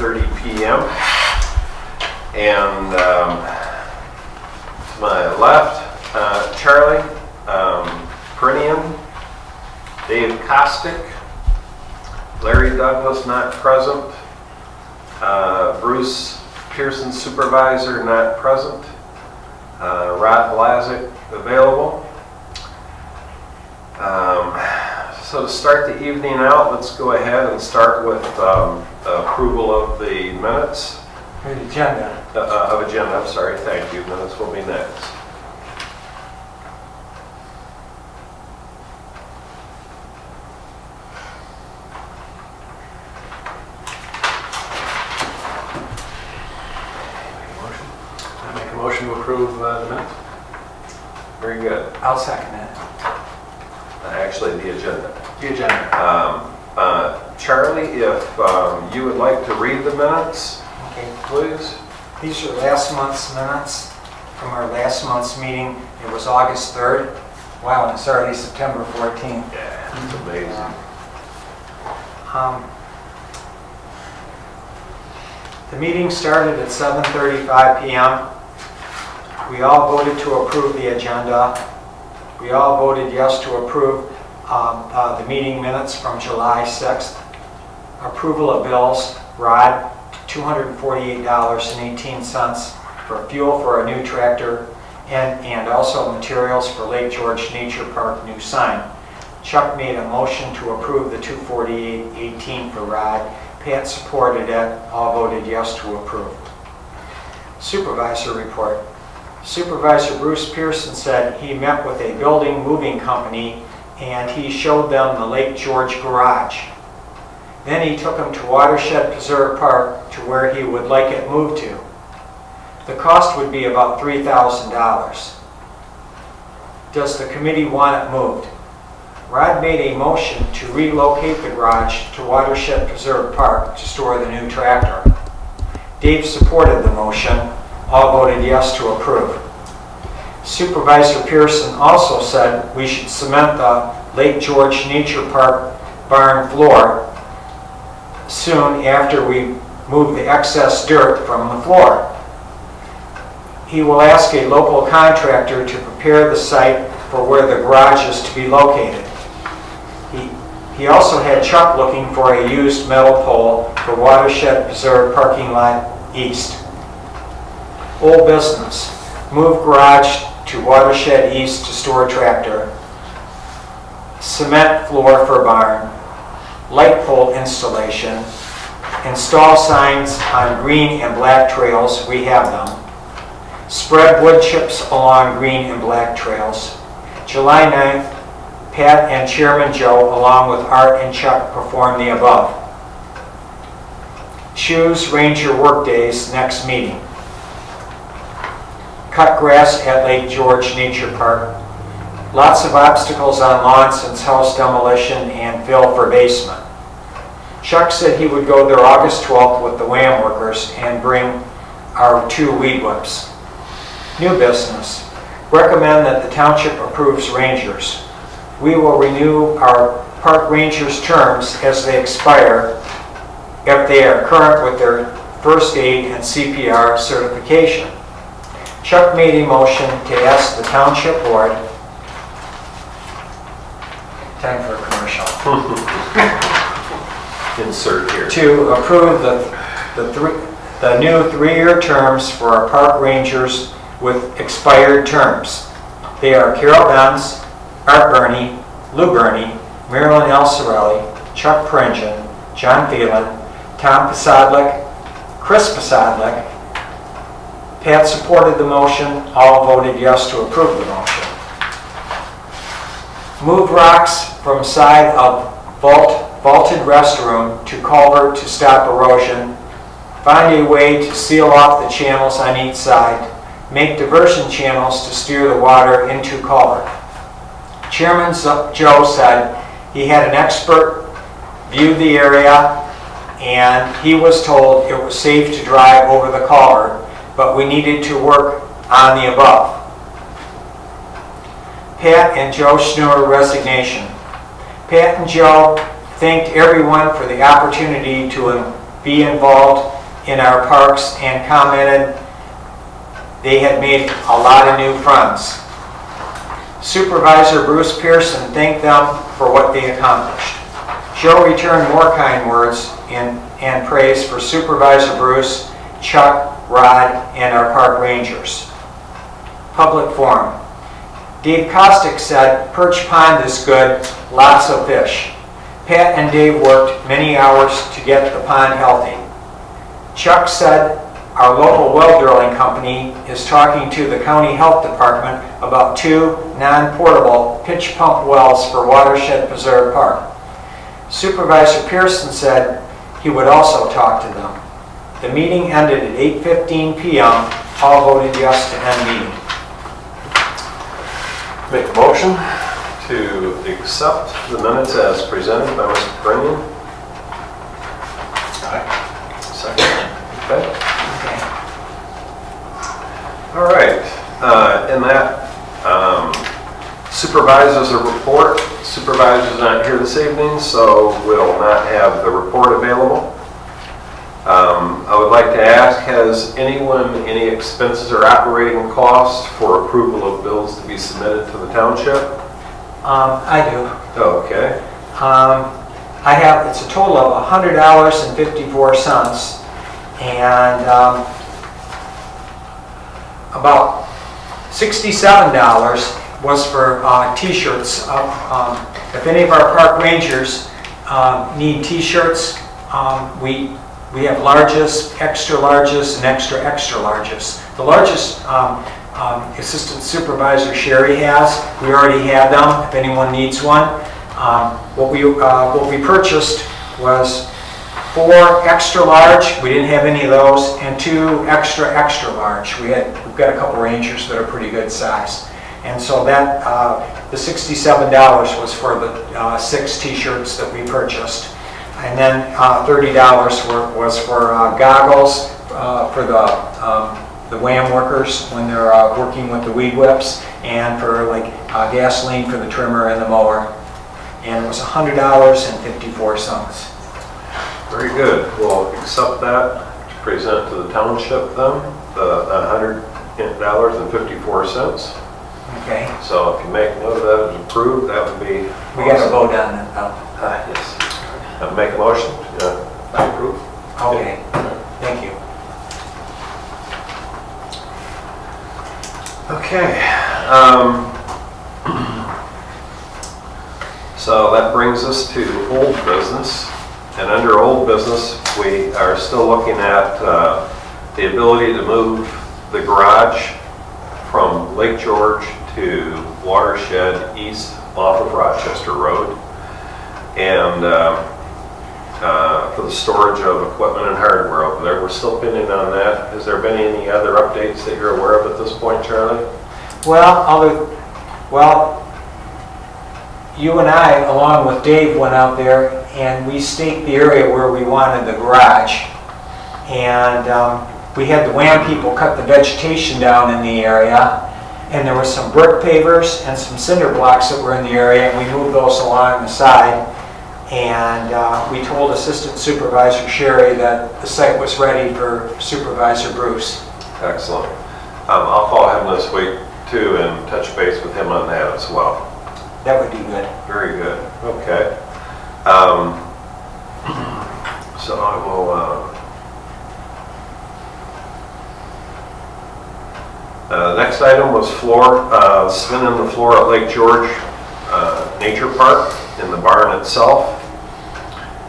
7:30 p.m. And to my left, Charlie Perinian, Dave Kostick, Larry Douglas not present, Bruce Pearson supervisor not present, Rod Blazic available. So to start the evening out, let's go ahead and start with approval of the minutes. Agenda. Of agenda, I'm sorry, thank you. Minutes will be next. I make a motion to approve the minutes. Very good. I'll second that. Actually, the agenda. The agenda. Charlie, if you would like to read the minutes, Okay. please. These are last month's minutes from our last month's meeting. It was August 3rd. Wow, and it's already September 14th. Yeah, it's amazing. The meeting started at 7:35 p.m. We all voted to approve the agenda. We all voted yes to approve the meeting minutes from July 6th. Approval of bills, Rod, $248.18 for fuel for a new tractor and also materials for Lake George Nature Park new sign. Chuck made a motion to approve the $248.18 for Rod. Pat supported it. All voted yes to approve. Supervisor report. Supervisor Bruce Pearson said he met with a building moving company and he showed them the Lake George garage. Then he took them to Watershed Preserve Park to where he would like it moved to. The cost would be about $3,000. Does the committee want it moved? Rod made a motion to relocate the garage to Watershed Preserve Park to store the new tractor. Dave supported the motion. All voted yes to approve. Supervisor Pearson also said we should cement the Lake George Nature Park barn floor soon after we move the excess dirt from the floor. He will ask a local contractor to prepare the site for where the garage is to be located. He also had Chuck looking for a used metal pole for Watershed Preserve parking lot east. Old business. Move garage to Watershed East to store tractor. Cement floor for barn. Light pole installation. Install signs on green and black trails. We have them. Spread wood chips along green and black trails. July 9th, Pat and Chairman Joe, along with Art and Chuck, perform the above. Choose Ranger work days next meeting. Cut grass at Lake George Nature Park. Lots of obstacles on lawn since house demolition and fill for basement. Chuck said he would go there August 12th with the WAM workers and bring our 2 weed whips. New business. Recommend that the township approves rangers. We will renew our park rangers' terms as they expire if they are current with their first aid and CPR certification. Chuck made a motion to ask the township board, time for a commercial, Insert here. to approve the new 3-year terms for our park rangers with expired terms. They are Carol Benz, Art Burney, Lou Burney, Marilyn L. Sorelli, Chuck Pringen, John Phelan, Tom Posadlik, Chris Posadlik. Pat supported the motion. All voted yes to approve the motion. Move rocks from side of vaulted restroom to culvert to stop erosion. Find a way to seal off the channels on each side. Make diversion channels to steer the water into culvert. Chairman Joe said he had an expert view the area and he was told it was safe to drive over the culvert, but we needed to work on the above. Pat and Joe Schnur resignation. Pat and Joe thanked everyone for the opportunity to be involved in our parks and commented they had made a lot of new friends. Supervisor Bruce Pearson thanked them for what they accomplished. Joe returned more kind words and praise for Supervisor Bruce, Chuck, Rod, and our park rangers. Public forum. Dave Kostick said, "Perch Pond is good, lots of fish." Pat and Dave worked many hours to get the pond healthy. Chuck said, "Our local well drilling company is talking to the county health department about 2 non-portable pitch pump wells for Watershed Preserve Park." Supervisor Pearson said he would also talk to them. The meeting ended at 8:15 p.m. All voted yes to end meeting. Make a motion to accept the minutes as presented by Mr. Brennan. Second. Okay. All right. In that, supervisors a report. Supervisor's not here this evening, so we'll not have the report available. I would like to ask, has anyone any expenses or operating costs for approval of bills to be submitted to the township? I do. Okay. I have, it's a total of $100.54, and about $67 was for t-shirts. If any of our park rangers need t-shirts, we have larges, extra larges, and extra larges. The largest Assistant Supervisor Sherry has. We already had them, if anyone needs one. What we purchased was 4 extra large, we didn't have any of those, and 2 extra large. We've got a couple rangers that are pretty good size. And so that, the $67 was for the 6 t-shirts that we purchased. And then $30 was for goggles for the WAM workers when they're working with the weed whips, and for like gasoline for the trimmer and the mower. And it was $100.54. Very good. We'll accept that to present to the township then, the $100.54. Okay. So if you make note of that as approved, that would be We got to vote on it now. yes. Make a motion to approve. Okay. Thank you. Okay. So that brings us to old business. And under old business, we are still looking at the ability to move the garage from Lake George to Watershed east off of Rochester Road. And for the storage of equipment and hardware over there. We're still pending on that. Has there been any other updates that you're aware of at this point, Charlie? Well, you and I, along with Dave, went out there and we staked the area where we wanted the garage. And we had the WAM people cut the vegetation down in the area. And there were some brick pavers and some cinder blocks that were in the area, and we moved those along the side. And we told Assistant Supervisor Sherry that the site was ready for Supervisor Bruce. Excellent. I'll call him this week too and touch base with him on that as well. That would be good. Very good. Okay. So I will. Next item was spinning the floor at Lake George Nature Park in the barn itself.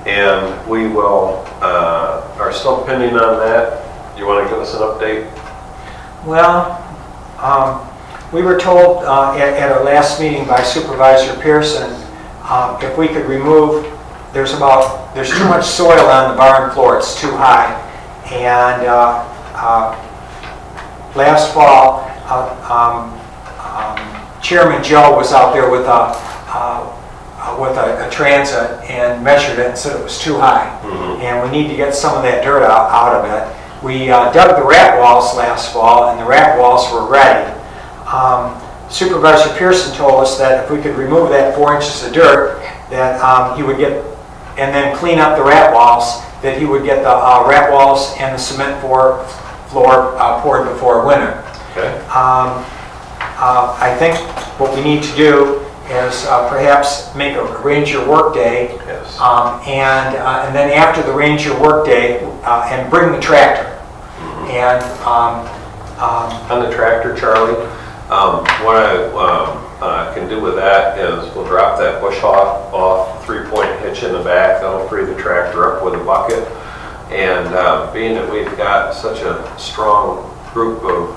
And we will, are still pending on that. You want to give us an update? Well, we were told at our last meeting by Supervisor Pearson, if we could remove, there's too much soil on the barn floor, it's too high. And last fall, Chairman Joe was out there with a transit and measured it and said it was too high. Mm-hmm. And we need to get some of that dirt out of it. We dug the rat walls last fall, and the rat walls were ready. Supervisor Pearson told us that if we could remove that 4 inches of dirt, that he would get, and then clean up the rat walls, that he would get the wrap walls and the cement floor poured before winter. Okay. I think what we need to do is perhaps make a ranger work day, Yes. and then after the ranger work day, and bring the tractor. And On the tractor, Charlie, what I can do with that is we'll drop that bush off 3-point hitch in the back. That'll free the tractor up with a bucket. And being that we've got such a strong group of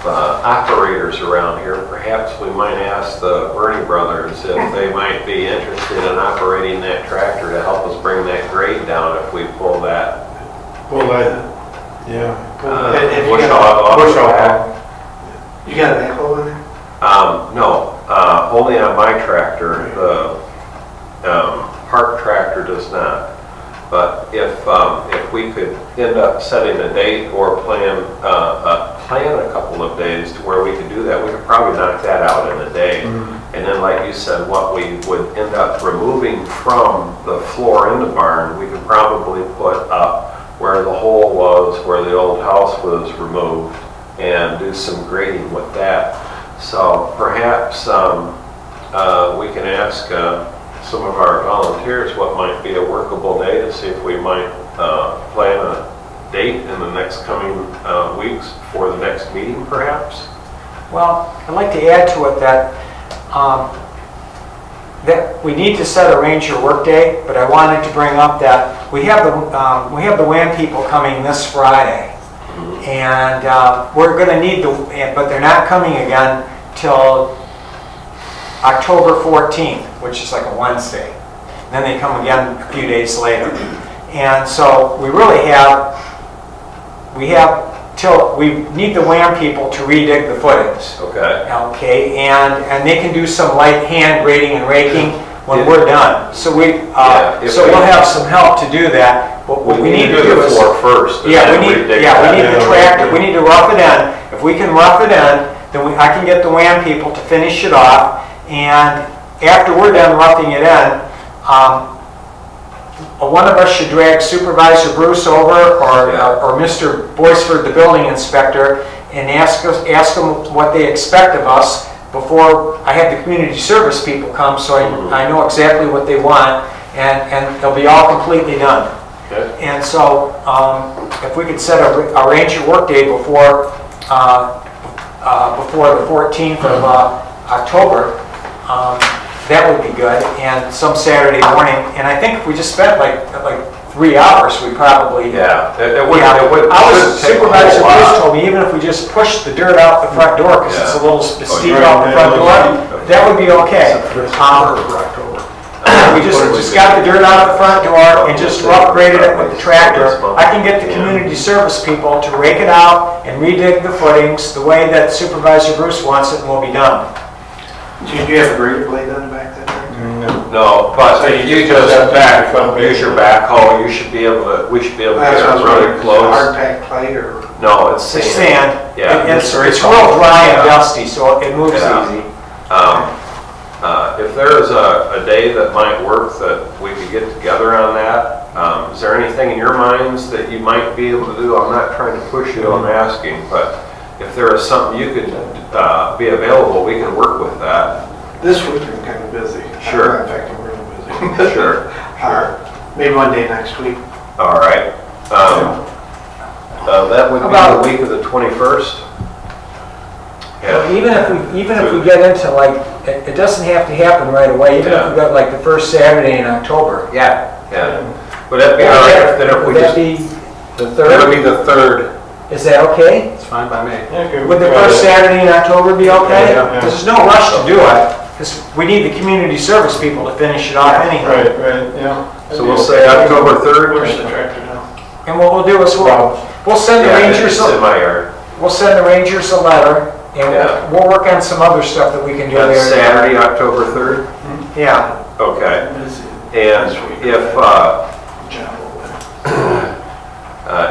operators around here, perhaps we might ask the Bernie brothers if they might be interested in operating that tractor to help us bring that grade down if we pull that. Yeah. If you got bush the hog. back. You got a backhoe in there? No, only on my tractor. The park tractor does not. But if we could end up setting a date or plan a couple of days to where we could do that, we could probably knock that out in a day. And then, like you said, what we would end up removing from the floor in the barn, we could probably put up where the hole was, where the old house was removed, and do some grading with that. So perhaps we can ask some of our volunteers what might be a workable day to see if we might plan a date in the next coming weeks for the next meeting, perhaps. well, I'd like to add to it that we need to set a ranger work day, but I wanted to bring up that we have the WAN people coming this Friday, and we're going to need but they're not coming again till October 14th, which is like a Wednesday. And then they come again a few days later. And so we really we need the WAM people to redig the footings. Okay. Okay, and they can do some light hand grading and raking when we're done. So we'll have some help to do that. What we need to do the is, floor first. we need the tractor, we need to rough it in. If we can rough it in, then I can get the WAM people to finish it off. And after we're done roughing it in, one of us should drag Supervisor Bruce over or Mr. Boyceford, the building inspector, and ask them what they expect of us before I have the community service people come, so I know exactly what they want, and they'll be all completely done. Okay. And so if we could set a ranger work day before the 14th of October, that would be good, and some Saturday morning. And I think if we just spent like 3 hours, we probably... Yeah. Supervisor Bruce told me, even if we just push the dirt out the front door, because it's a little steep out the front door, that would be okay. We just got the dirt out of the front door and just rough graded it with the tractor. I can get the community service people to rake it out and redig the footings the way that Supervisor Bruce wants it, and we'll be done. Do you have a grader blade on the back of that tractor? No, but So if you you just just have use your backhoe, we should be able to get it really close. Hard packed clay or? No, it's It's sand. sand. Yeah. It's real dry and Yeah. dusty, so it moves Yeah. easy. If there is a day that might work that we could get together on that, is there anything in your minds that you might be able to do? I'm not trying to push you, I'm asking, but if there is something you could be available, we can work with that. This week I'm kind of busy. Sure. In fact, I'm really busy. Sure. Maybe one day next week. All right. That would be the week of the 21st. Well, even if we get into it doesn't have to happen right away, even if we got the first Saturday in October. Yeah. Would that be all right if we Would that just... be the That would 3rd? be the 3rd. Is that okay? It's fine by me. Would the first Saturday in October be okay? Yeah. Because there's no rush to do it, because we need the community service people to finish it off anyhow. Right, yeah. So we'll say October 3rd? Push the tractor now. And what we'll do is we'll send the Yeah, rangers, it's in my yard. we'll send the rangers a letter, and Yeah. we'll work on some other stuff that we can do there. That's Saturday, October 3rd? Yeah. Okay. Busy. And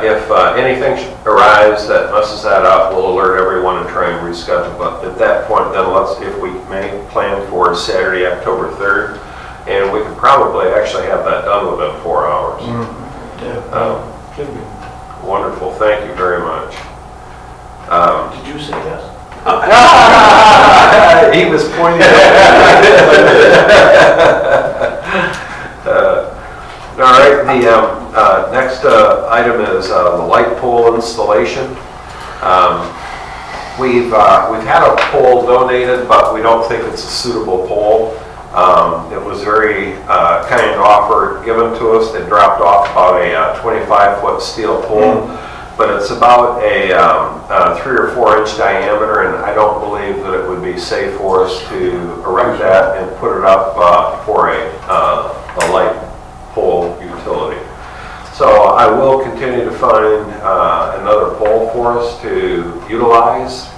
if anything arrives that messes that up, we'll alert everyone and try and reschedule. But at that point, then if we may plan for Saturday, October 3rd. and we could probably actually have that done within 4 hours. Yeah. Should be. Wonderful, thank you very much. Did you say yes? He was pointing all right, the next item is the light pole installation. We've had a pole donated, but we don't think it's a suitable pole. It was very kind offer given to us. They dropped off about a 25-foot steel pole, but it's about a 3 or 4 inch diameter, and I don't believe that it would be safe for us to erect that and put it up for a light pole utility. So I will continue to find another pole for us to utilize,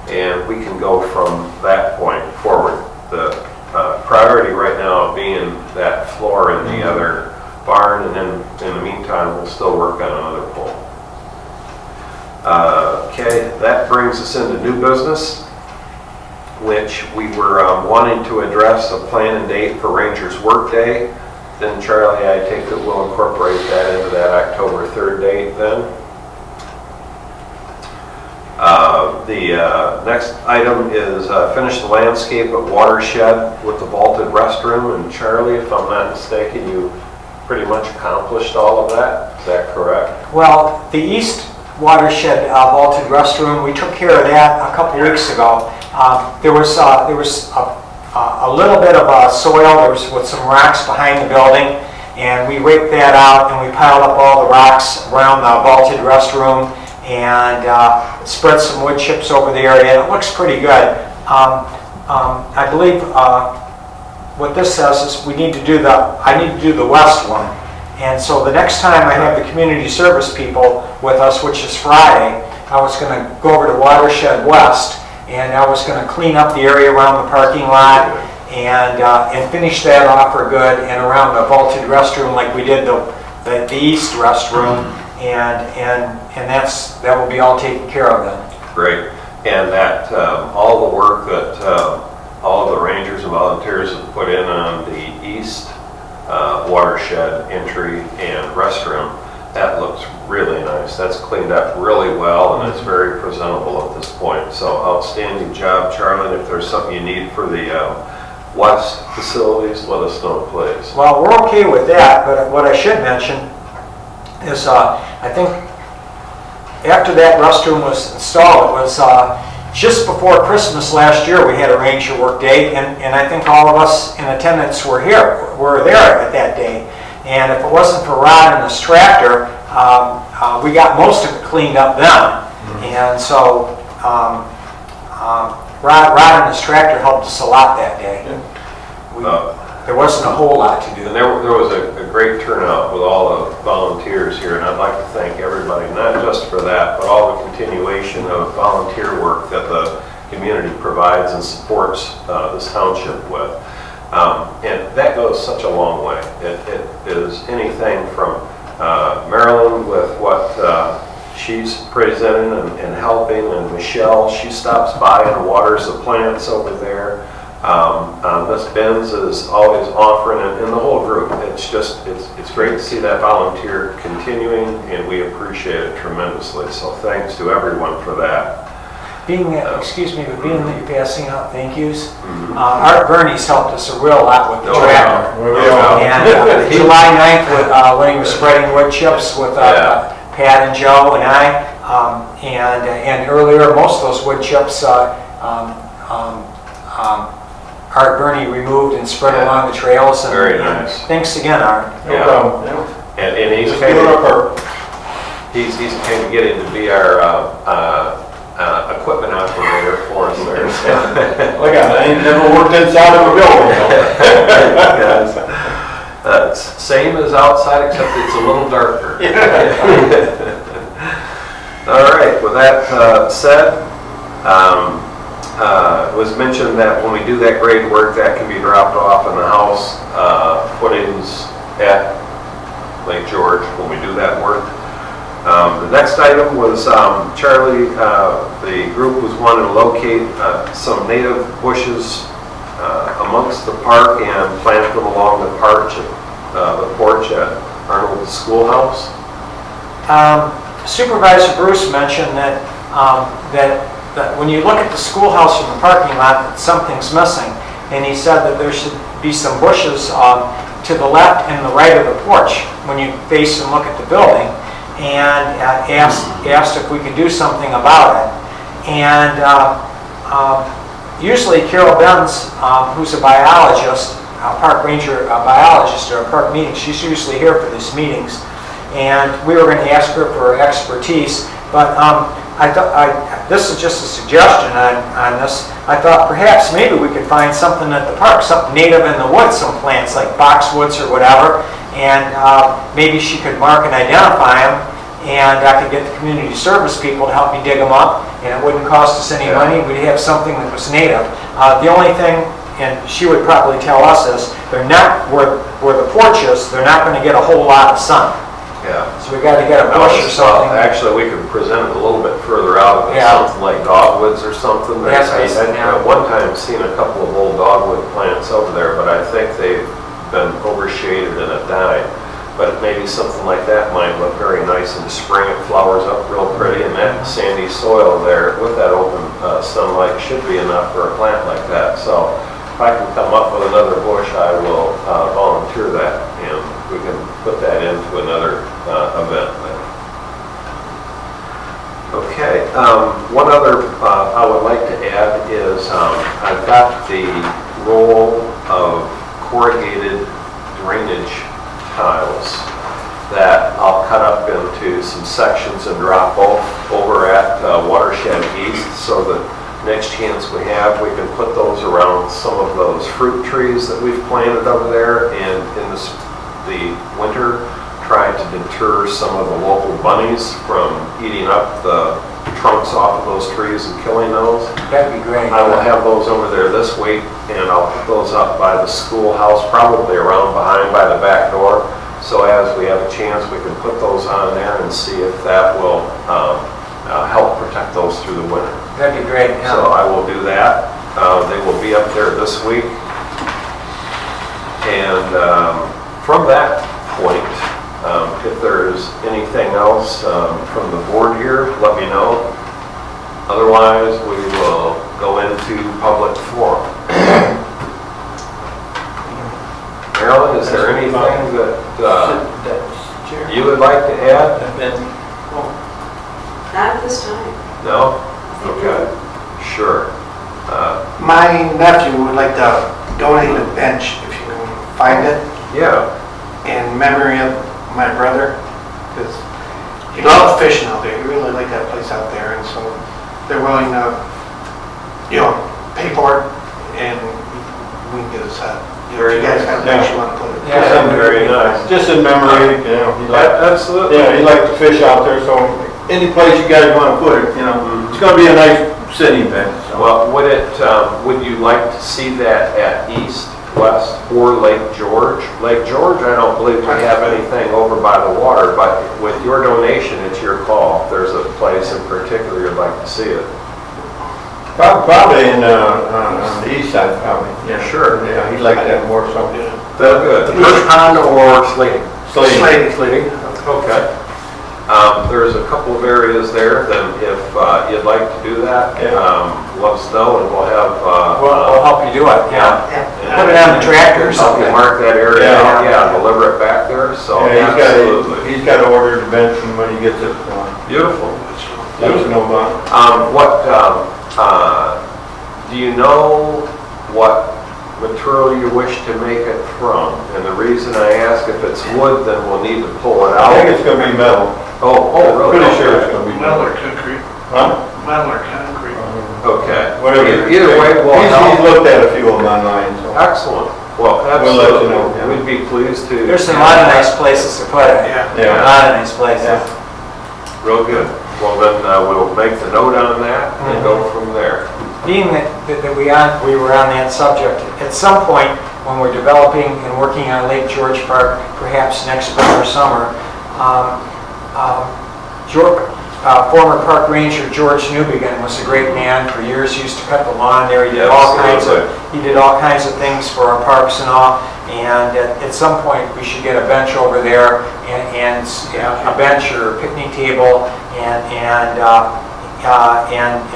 and we can go from that point forward. The priority right now being that floor in the other barn, and then in the meantime we'll still work on another pole. Okay, that brings us into new business, which we were wanting to address a plan and date for Rangers Workday. Then Charlie, I take it we'll incorporate that into that October 3rd date then. The next item is finish the landscape at Watershed with the vaulted restroom. And Charlie, if I'm not mistaken, you pretty much accomplished all of that. Is that correct? Well, the east watershed vaulted restroom, we took care of that a couple weeks ago. There was a little bit of soil. There was with some rocks behind the building, and we raked that out and we piled up all the rocks around the vaulted restroom and spread some wood chips over the area. It looks pretty good. I believe what this says is I need to do the west one. And so the next time I have the community service people with us, which is Friday, I was going to go over to Watershed West, and I was going to clean up the area around the parking lot and finish that off for good, and around the vaulted restroom like we did the east restroom, and that will be all taken care of then. Great. And that all the work that all of the rangers and volunteers have put in on the east watershed entry and restroom, that looks really nice. That's cleaned up really well, and it's very presentable at this point. So outstanding job, Charlie. And if there's something you need for the west facilities, let us know, please. Well, we're okay with that, but what I should mention is I think after that restroom was installed, it was just before Christmas last year. We had a Ranger Work Day, and I think all of us in attendance were there at that day. And if it wasn't for Rod and his tractor, we got most of it cleaned up then. And so Rod and his tractor helped us a lot that day. There wasn't a whole lot to do. And there was a great turnout with all the volunteers here, and I'd like to thank everybody, not just for that, but all the continuation of volunteer work that the community provides and supports this township with. And that goes such a long way. It is anything from Marilyn with what she's presenting and helping, and Michelle, she stops by and waters the plants over there. Miss Benz is always offering, and the whole group. It's great to see that volunteer continuing, and we appreciate it tremendously. So thanks to everyone for that. Being that you're passing out thank yous, Art Verney's helped us a real lot with the tractor. And July 9th, when he was spreading wood chips with Pat and Joe and I, and earlier, most of those wood chips Art Verney removed and spread along the trails. And, very nice. Thanks again, Art. No problem. And he's kind of getting to be our equipment operator for us there. Look at it, I ain't never worked inside of a building. Same as outside, except it's a little darker. All right, with that said, it was mentioned that when we do that grade work, that can be dropped off in the house footings at Lake George when we do that work. The next item was Charlie, the group was wanting to locate some native bushes amongst the park and plant them along the porch at Arnold Schoolhouse? Supervisor Bruce mentioned that, that when you look at the schoolhouse from the parking lot, that something's missing. And he said that there should be some bushes to the left and the right of the porch when you face and look at the building, and asked if we could do something about it. And usually Carol Benz, who's a biologist, a park ranger, a biologist at our park meetings, she's usually here for these meetings. And we were going to ask her for her expertise, but this is just a suggestion on this. I thought perhaps maybe we could find something at the park, something native in the woods, some plants like boxwoods or whatever, and maybe she could mark and identify them, and I could get the community service people to help me dig them up, and it wouldn't cost us any money. We'd have something that was native. The only thing, and she would probably tell us this, they're not, where the porch is, they're not going to get a whole lot of sun. Yeah. So we got to get a bush or something. Actually, we could present it a little bit further out, something like dogwoods or something. Yes, I'd at one time seen a couple of old dogwood plants over there, but I think they've been overshaded and have died. But maybe something like that might look very nice in the spring. It flowers up real pretty, and that sandy soil there with that open sunlight should be enough for a plant like that. So if I can come up with another bush, I will volunteer that, and we can put that into another event then. Okay, one other I would like to add is I've got the roll of corrugated drainage tiles that I'll cut up into some sections and drop off over at Watershed East, so that next chance we have, we can put those around some of those fruit trees that we've planted over there, and in the winter try to deter some of the local bunnies from eating up the trunks off of those trees and killing those. That'd be great. I will have those over there this week, and I'll put those up by the schoolhouse, probably around behind by the back door. So as we have a chance, we can put those on there and see if that will help protect those through the winter. That'd be great. Yeah. So I will do that. They will be up there this week. And from that point, if there's anything else from the board here, let me know. Otherwise, we will go into public forum. Marilyn, is there anything that you would like to add? Not at this time. No? Okay, sure. My nephew would like to donate a bench, if you can find it, Yeah, in memory of my brother, because he loved fishing out there. He really liked that place out there, and so they're willing to, pay for it, and we can get a set. Very You guys nice. have a bench you want to put it. Yeah. very nice. Just in memory, he liked, Absolutely. he liked to fish out there, so any place you guys want to put it, it's going to be a nice sitting bench. So. Well, would you like to see that at East, West, or Lake George? Lake George, I don't believe we have anything over by the water, but with your donation, it's your call. If there's a place in particular you'd like to see it. Probably on the east side, probably. Yeah, sure. Yeah, he'd like that more so. That's good. Perch pond or slating? Slating. Slating. Okay. There's a couple of areas there, then if you'd like to do that, let us know, and we'll have... We'll help you do it, yeah. Put it on the tractor or Help you something. mark that area, Yeah. deliver it back there, so Yeah, absolutely. he's got to order the bench and when he gets it. Beautiful. Let us know about it. Do you know what material you wish to make it from? And the reason I ask, if it's wood, then we'll need to pull it out. I think it's going to be metal. Oh, really? Pretty sure it's going to be Metal metal. or concrete? Huh? Metal or concrete? Okay. Whatever. Either way, we'll He's help. looked at a few of them online, so. Excellent. Well, We'll let you absolutely. know, yeah. We'd be pleased to. There's a lot of nice places to put it. Yeah. A lot of nice places. Real good. Well, then we'll make the note on that and go from there. Being that we were on that subject, at some point when we're developing and working on Lake George Park, perhaps next spring or summer, Former park ranger George Newbegin was a great man. For years, he used to cut the lawn there. He did all kinds of things for our parks and all. And at some point, we should get a bench over there and a bench or a picnic table and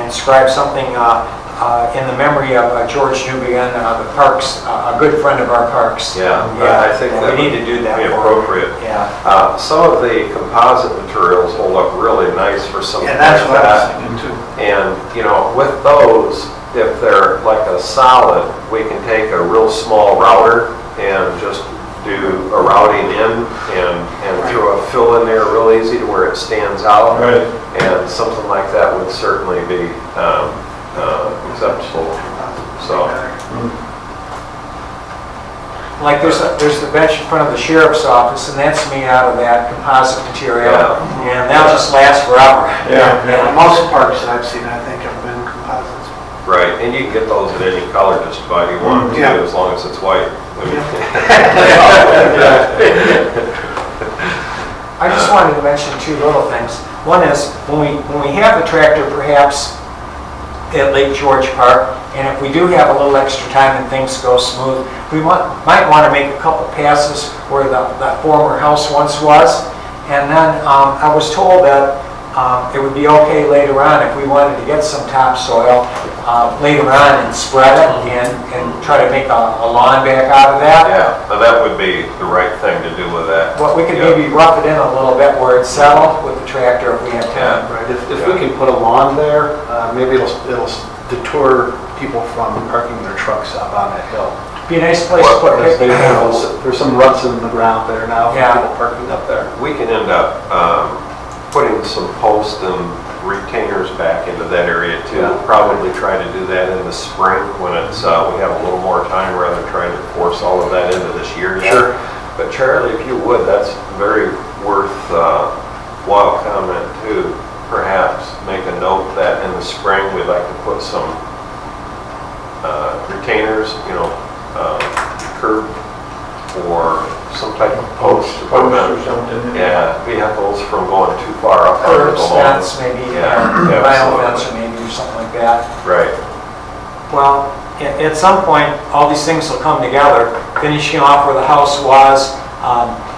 inscribe something in the memory of George Newbegin, the parks, a good friend of our parks. Yeah, I think that we need to do that. would be appropriate. Yeah. Some of the composite materials hold up really nice for something Yeah, that's like what I was that. thinking too. And, you know, with those, if they're like a solid, we can take a real small router and just do a routing in and throw a fill in there real easy to where it stands out. Right. And something like that would certainly be acceptable. So, Like there's the bench in front of the sheriff's office, and that's made out of that composite material, and that'll just last forever. Yeah. Yeah, most parks that I've seen, I think, have been composites. right, and you can get those in any color just about you want to, Yeah. as long as it's white. I just wanted to mention two little things. One is, when we have the tractor perhaps at Lake George Park, and if we do have a little extra time and things go smooth, we might want to make a couple passes where that former house once was. And then I was told that it would be okay later on if we wanted to get some topsoil later on and spread it and try to make a lawn back out of that. Yeah, now that would be the right thing to do with that. Well, we could maybe rough it in a little bit where it's settled with the tractor if we have time. Right, if we can put a lawn there, maybe it'll deter people from parking their trucks up on that hill. Be a nice place to put Because picnic tables. there's some ruts in the ground there now, for Yeah. people parking up there. We can end up putting some posts and retainers back into that area too. Yeah. Probably try to do that in the spring when it's we have a little more time rather than trying to force all of that into this year yet. Sure. But Charlie, if you would, that's very worthwhile comment too. Perhaps make a note that in the spring we'd like to put some retainers, curb or some type of post to Post prevent or something. yeah, vehicles from going too far up under the Curbs, lawn. fence, maybe, Yeah, vinyl absolutely. fence or maybe or something like that. Right. Well, at some point, all these things will come together, finishing off where the house was,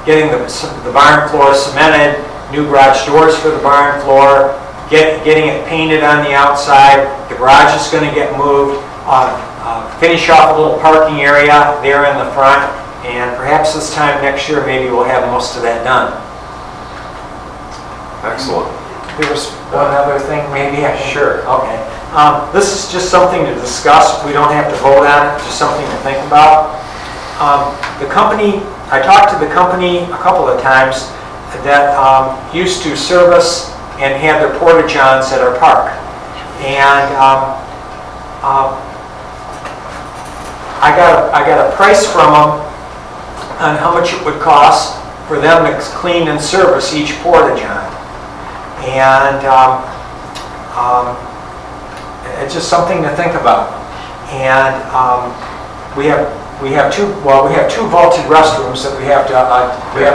getting the barn floor cemented, new garage doors for the barn floor, getting it painted on the outside, the garage is going to get moved, finish off a little parking area there in the front, and perhaps this time next year, maybe we'll have most of that done. Excellent. There was one other thing, maybe I can... Sure. Okay. This is just something to discuss. We don't have to vote on it, just something to think about. The company, I talked to the company a couple of times that used to service and had their porta-johns at our park. And I got a price from them on how much it would cost for them to clean and service each porta-john. And it's just something to think about. And we have two vaulted restrooms that we have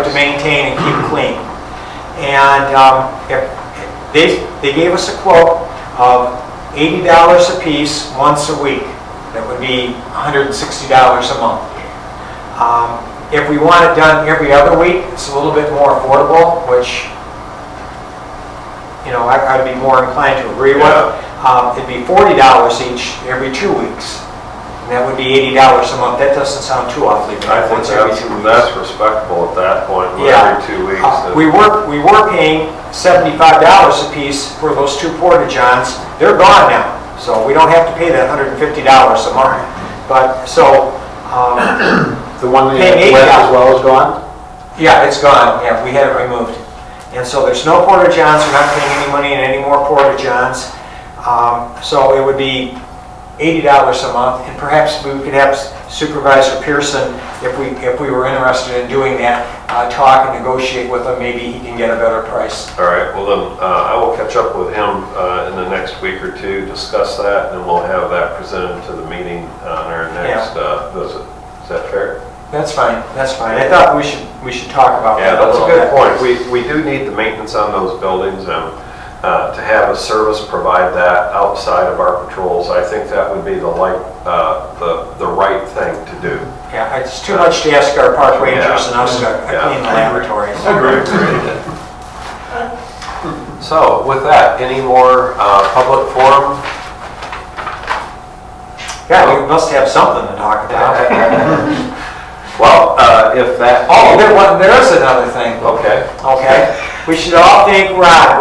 to maintain and keep clean. And they gave us a quote of $80 a piece once a week. That would be $160 a month. If we want it done every other week, it's a little bit more affordable, which I'd be more inclined to agree with. It'd be $40 each every 2 weeks. And that would be $80 a month. That doesn't sound too awfully I bad. think Once every 2 weeks. that's respectable at that point. Yeah. Every 2 weeks. We were paying $75 a piece for those two porta-johns. They're gone now, so we don't have to pay that $150 a month. But so The one that Paying went $80. as well is gone? yeah, it's gone. Yeah, we had it removed, and so there's no porta-johns. We're not paying any money in any more porta-johns. So it would be $80 a month, and perhaps we could have Supervisor Pearson, if we were interested in doing that, talk and negotiate with him. Maybe he can get a better price. All right, well then, I will catch up with him in the next week or two, discuss that, and we'll have that presented to the meeting on our next visit. Is that fair? That's fine. That's fine. I thought we should talk about Yeah, that. that's a little good bit. point. We do need the maintenance on those buildings, and to have a service provide that outside of our patrols, I think that would be the right thing to do. Yeah, it's too much to ask our park rangers and us to Yeah. clean the laboratories. So with that, any more public forum? Yeah, we must have something to talk about. Well, if that... Oh, there is another thing. Okay. Okay, we should all thank Rod.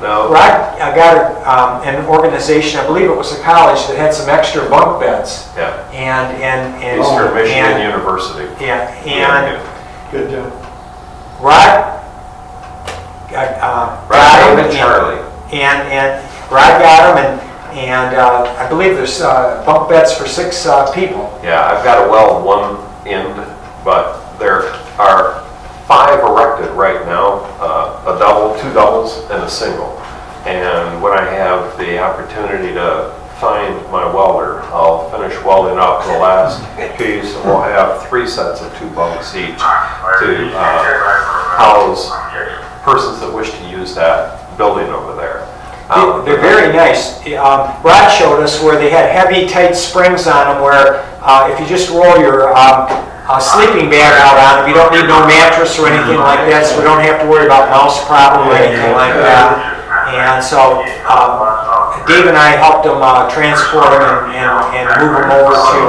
No. Rod got an organization, I believe it was a college, that had some extra bunk beds. Yeah. And Eastern Michigan and- University. Yeah, and Good job. Rod got him, David Charlie. and Rod got him, and I believe there's bunk beds for 6 people. Yeah, I've got a well at one end, but there are 5 erected right now, a double, 2 doubles, and a single. And when I have the opportunity to find my welder, I'll finish welding up the last piece, and we'll have 3 sets of 2 bunks each to house persons that wish to use that building over there. They're very nice. Rod showed us where they had heavy, tight springs on them where if you just roll your sleeping bag out on them, you don't need no mattress or anything like that, so we don't have to worry about mouse problem or anything like that. And so Dave and I helped them transport them and move them over to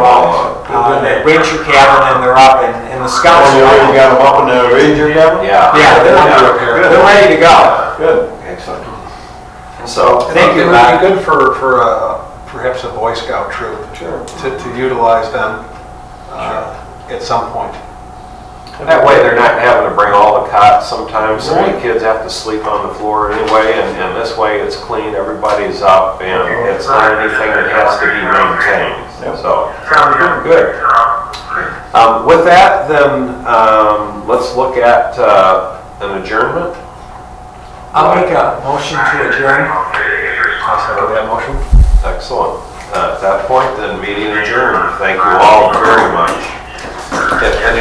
the ranger cabin, and they're up, and the scouts. You already got them up in the ranger cabin? Yeah. Yeah, they're ready to go. Good. Excellent. So, Thank you, It Rod. would be good for perhaps a Boy Scout troop to utilize them at some point. that way they're not having to bring all the cots. Sometimes some of the kids have to sleep on the floor anyway, and this way it's clean, everybody's up, and it's not anything that has to be maintained. So, good. With that, then, let's look at an adjournment. I'll make a motion to adjourn. I'll second that motion. Excellent. At that point, then, meeting adjourned. Thank you all very much. If anybody